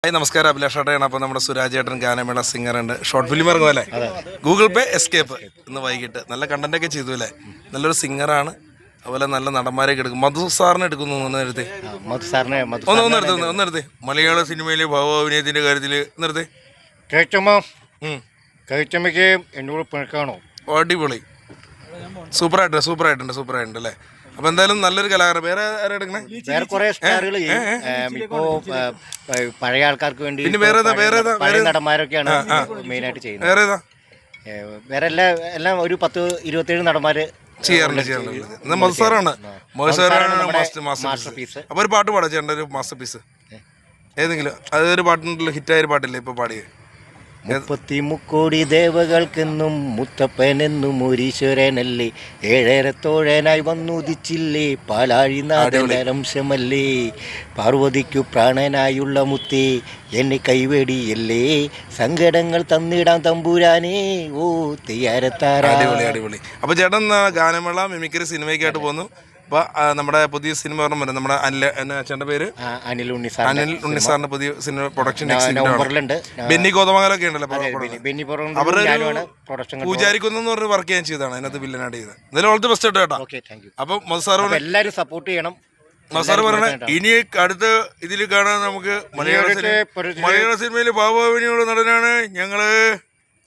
Hi നമസ്കാരം, അഭിലാഷ് ഏട്ടനാണ്. അപ്പോൾ നമ്മുടെ സുരാജ് ഏട്ടൻ ഗാനമേള സിംഗർ ഉണ്ട്. ഷോർട്ട് ഫിലിം ഇറങ്ങുമല്ലേ? ഗൂഗിൾ പേ എസ്കേപ്പ് ഇന്ന് വൈകിട്ട്. നല്ല കണ്ടന്റൊക്കെ ചെയ്തു അല്ലേ? നല്ലൊരു സിംഗറാണ്. അതുപോലെ നല്ല നടന്മാരെയൊക്കെ എടുക്കും. മധു സാറിനെ എടുക്കുന്നു. ഒന്നെടുത്തേ ഒന്നെടുത്തേ മലയാള സിനിമയിലെ ഭാവാഭിനയത്തിന്റെ കാര്യത്തിൽ നിർത്തേ. കഴിച്ചമ്മയ്ക്ക് എന്നോട് പിണക്കാണോ? അടിപൊളി, സൂപ്പറായിട്ടുണ്ട് അല്ലേ? അപ്പൊ എന്തായാലും നല്ലൊരു കലാകാരൻ. വേറെ ആരാ എടുക്കണേ? വേറെ കുറെ സ്റ്റാറുകൾ ഇപ്പോ പഴയ ആൾക്കാർക്ക് വേണ്ടി പിന്നെ വേറെ നടന്മാരൊക്കെയാണ് മെയിൻ ആയിട്ട് ചെയ്യുന്നത്. വേറെ എല്ലാം ഒരു 10-27 നടന്മാര് ചെയ്യാറുണ്ട്. മധുസാറാണ് മാസ്റ്റർ പീസ്. അപ്പൊ ഒരു പാട്ട് പാടാ ചേട്ടൻ, ഒരു മാസ്റ്റർ പീസ് ഏതെങ്കിലും. അതൊരു പാട്ടുണ്ടല്ലോ, ഹിറ്റായ പാട്ടില്ലേ ഇപ്പൊ പാടിയത്? 33 കോടി ദേവകൾക്കെന്നും മുത്തപ്പനെന്നും ഒരീശ്വരനല്ലേ, ഏഴരത്തോഴനായി വന്നുദിച്ചില്ലേ, പാലാഴിനാഥനംശമല്ലേ, പാർവതിക്കു പ്രാണനായുള്ള മുത്തേ എന്നെ കൈവേടിയല്ലേ, സങ്കടങ്ങൾ തന്നിടാം തമ്പുരാനേ ഓ തെയ്യാരത്താര. അടിപൊളി. അപ്പൊ ചേട്ടൻ ഗാനമേള മിമിക്രി സിനിമയ്ക്കായിട്ട് പോകുന്നു. അപ്പൊ നമ്മുടെ പുതിയ സിനിമ പറഞ്ഞ നമ്മുടെ അച്ഛൻ്റെ പേര് അനിൽ ഉണ്ണിസാറിന്റെ പുതിയ സിനിമ പ്രൊഡക്ഷൻ ബെന്നി ഗോതമംഗലൊക്കെ ഉണ്ടല്ലോ. പൂജാരിക്കുന്നെന്ന് പറഞ്ഞ വർക്ക് ഞാൻ ചെയ്തതാണ് അതിനകത്ത് വില്ലനായിട്ട് ചെയ്തത്. എന്തായാലും ഓൾ ദി ബെസ്റ്റ് കേട്ടോ. അപ്പൊ മധുസാർ എല്ലാവരും സപ്പോർട്ട് ചെയ്യണം. മധുസാർ പറഞ്ഞ ഇനി അടുത്ത ഇതിൽ കാണാൻ നമുക്ക് മലയാള സിനിമയിലെ ഭാവാഭിനയുള്ള നടനാണ് ഞങ്ങള്.